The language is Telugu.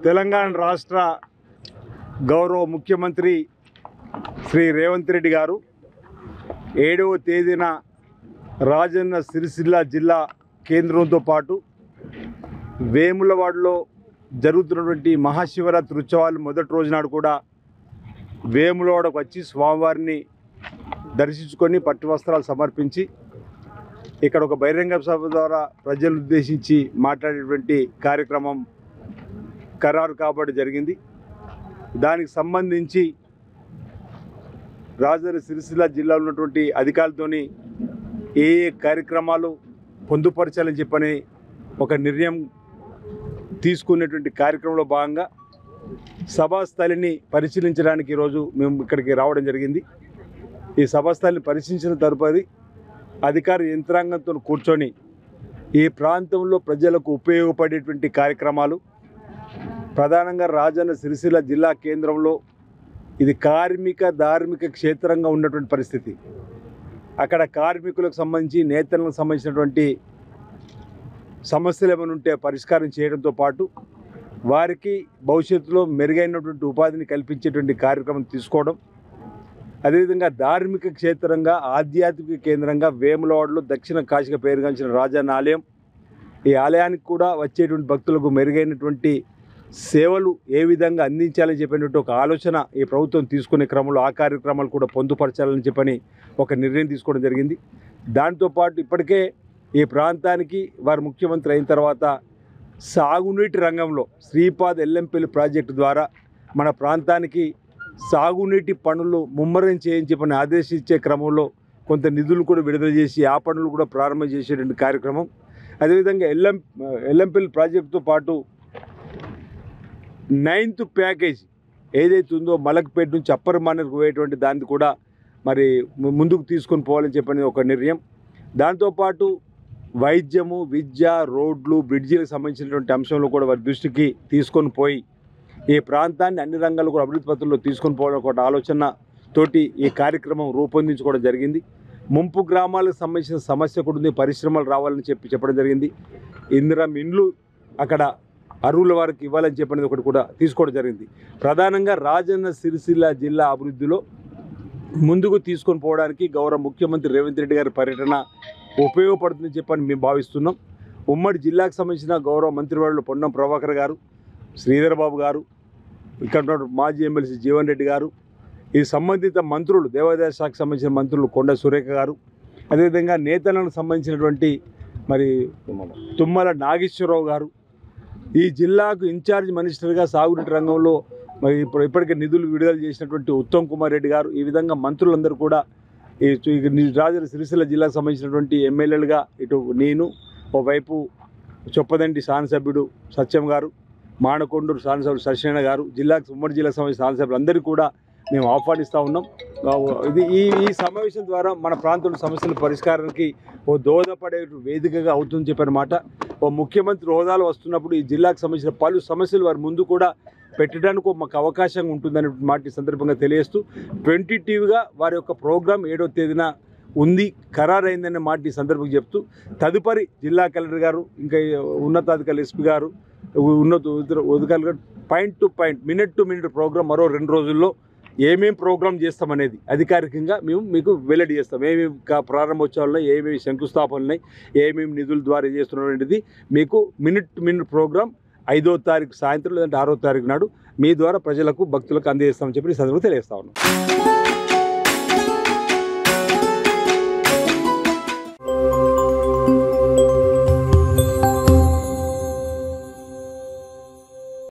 తెలంగాణ రాష్ట్ర గౌరవ ముఖ్యమంత్రి శ్రీ రేవంత్ రెడ్డి గారు 7వ తేదీన రాజన్న సిరిసిల్ల జిల్లా కేంద్రంతో పాటు వేములవాడలో జరుగుతున్నటువంటి మహాశివరాత్రి ఉత్సవాలు మొదటి రోజు నాడు కూడా వేములవాడకు వచ్చి స్వామివారిని దర్శించుకొని పట్టు వస్త్రాలు సమర్పించి ఇక్కడ ఒక బహిరంగ సభ ద్వారా ప్రజలను ఉద్దేశించి మాట్లాడేటువంటి కార్యక్రమం ఖరారు కాబట్టి జరిగింది. దానికి సంబంధించి రాజన్న సిరిసిల్ల జిల్లాలో ఉన్నటువంటి అధికారులతోని ఏ కార్యక్రమాలు పొందుపరచాలని చెప్పని ఒక నిర్ణయం తీసుకునేటువంటి కార్యక్రమంలో భాగంగా సభాస్థలిని పరిశీలించడానికి ఈరోజు మేము ఇక్కడికి రావడం జరిగింది. ఈ సభాస్థలిని పరిశీలించిన తదుపరి అధికార యంత్రాంగంతో కూర్చొని ఈ ప్రాంతంలో ప్రజలకు ఉపయోగపడేటువంటి కార్యక్రమాలు, ప్రధానంగా రాజన్న సిరిసిల్ల జిల్లా కేంద్రంలో ఇది కార్మిక ధార్మిక క్షేత్రంగా ఉన్నటువంటి పరిస్థితి. అక్కడ కార్మికులకు సంబంధించి నేతలకు సంబంధించినటువంటి సమస్యలు ఏమైనా ఉంటే పరిష్కారం చేయడంతో పాటు వారికి భవిష్యత్తులో మెరుగైనటువంటి ఉపాధిని కల్పించేటువంటి కార్యక్రమం తీసుకోవడం, అదేవిధంగా ధార్మిక క్షేత్రంగా ఆధ్యాత్మిక కేంద్రంగా వేములవాడలో దక్షిణ కాశీగా పేరుగాంచిన రాజన్న ఆలయం, ఈ ఆలయానికి కూడా వచ్చేటువంటి భక్తులకు మెరుగైనటువంటి సేవలు ఏ విధంగా అందించాలని చెప్పినట్టు ఒక ఆలోచన ఈ ప్రభుత్వం తీసుకునే క్రమంలో ఆ కార్యక్రమాలు కూడా పొందుపరచాలని చెప్పని ఒక నిర్ణయం తీసుకోవడం జరిగింది. దాంతోపాటు ఇప్పటికే ఈ ప్రాంతానికి వారు ముఖ్యమంత్రి అయిన తర్వాత సాగునీటి రంగంలో శ్రీపాద్ ఎల్లంపల్లి ప్రాజెక్టు ద్వారా మన ప్రాంతానికి సాగునీటి పనులు ముమ్మరం చేయించి పని ఆదేశించే క్రమంలో కొంత నిధులు కూడా విడుదల చేసి ఆ పనులు కూడా ప్రారంభం చేసేటువంటి కార్యక్రమం. అదేవిధంగా ఎల్లంపల్లి ప్రాజెక్టుతో పాటు 9th ప్యాకేజ్ ఏదైతే ఉందో మలక్పేట నుంచి అప్పర్ మానేరుకు పోయేటువంటి దాన్ని కూడా మరి ముందుకు తీసుకొని పోవాలని చెప్పని ఒక నిర్ణయం. దాంతోపాటు వైద్యము, విద్య, రోడ్లు, బ్రిడ్జీలకు సంబంధించినటువంటి అంశంలో కూడా వారి దృష్టికి తీసుకొని పోయి ఈ ప్రాంతాన్ని అన్ని రంగాల్లో కూడా అభివృద్ధి పత్రంలో తీసుకొని పోవడం ఒక ఆలోచన తోటి ఈ కార్యక్రమం రూపొందించుకోవడం జరిగింది. ముంపు గ్రామాలకు సంబంధించిన సమస్య కూడా ఉంది, పరిశ్రమలు రావాలని చెప్పడం జరిగింది. ఇందిరా ఇండ్లు అక్కడ అర్హుల వారికి ఇవ్వాలని చెప్పినది ఒకటి కూడా తీసుకోవడం జరిగింది. ప్రధానంగా రాజన్న సిరిసిల్ల జిల్లా అభివృద్ధిలో ముందుకు తీసుకొని పోవడానికి గౌరవ ముఖ్యమంత్రి రేవంత్ రెడ్డి గారి పర్యటన ఉపయోగపడుతుందని చెప్పని మేము భావిస్తున్నాం. ఉమ్మడి జిల్లాకు సంబంధించిన గౌరవ మంత్రివర్యులు పొన్నం ప్రభాకర్ గారు, శ్రీధర్ బాబు గారు, ఇక్కడ మాజీ ఎమ్మెల్సీ జీవన్ రెడ్డి గారు, ఈ సంబంధిత మంత్రులు దేవాదాయ శాఖకు సంబంధించిన మంత్రులు కొండ సురేఖ గారు, అదేవిధంగా నేతలకు సంబంధించినటువంటి మరి తుమ్మల నాగేశ్వరరావు గారు, ఈ జిల్లాకు ఇన్ఛార్జ్ మినిస్టర్గా సాగునీటి రంగంలో మరి ఇప్పటికే నిధులు విడుదల చేసినటువంటి ఉత్తమ్ కుమార్ రెడ్డి గారు, ఈ విధంగా మంత్రులందరూ కూడా ఈ రాజన్న సిరిసిల్ల జిల్లాకు సంబంధించినటువంటి ఎమ్మెల్యేలుగా ఇటు నేను, ఓవైపు చొప్పదండి శాసనసభ్యుడు సత్యం గారు, మానకొండూరు శాసనసభ్యుడు సత్యనారాయణ గారు, ఉమ్మడి జిల్లాకు సంబంధించిన శాసనసభ్యులందరికీ కూడా మేము ఆహ్వానిస్తూ ఉన్నాం. ఇది ఈ సమావేశం ద్వారా మన ప్రాంతంలో సమస్యల పరిష్కారానికి ఓ దోహదపడే వేదికగా అవుతుందని చెప్పినమాట. ఓ ముఖ్యమంత్రి హోదాలో వస్తున్నప్పుడు ఈ జిల్లాకు సంబంధించిన పలు సమస్యలు వారి ముందు కూడా పెట్టడానికి మాకు అవకాశం ఉంటుందనే మాట ఈ సందర్భంగా తెలియజేస్తూ టెంటేటివ్గా వారి యొక్క ప్రోగ్రాం 7వ తేదీన ఉంది, ఖరారైందనే మాట ఈ సందర్భంగా చెప్తూ తదుపరి జిల్లా కలెక్టర్ గారు, ఇంకా ఉన్నతాధికారులు ఎస్పీ గారు, అధికారులు గారు point to point, minute to minute programme మరో 2 రోజుల్లో ఏమేమి ప్రోగ్రాం చేస్తామనేది అధికారికంగా మేము మీకు వెల్లడి చేస్తాం. ఏమేమి ప్రారంభోత్సవాలు ఉన్నాయి, ఏమేమి శంకుస్థాపనలు ఉన్నాయి, ఏమేమి నిధుల ద్వారా చేస్తున్నటువంటిది మీకు మినిట్ టు మినిట్ ప్రోగ్రాం 5వ తారీఖు సాయంత్రం లేదంటే 6వ తారీఖు నాడు మీ ద్వారా ప్రజలకు భక్తులకు అందజేస్తామని చెప్పి ఈ సందర్భంగా తెలియజేస్తా ఉన్నాం.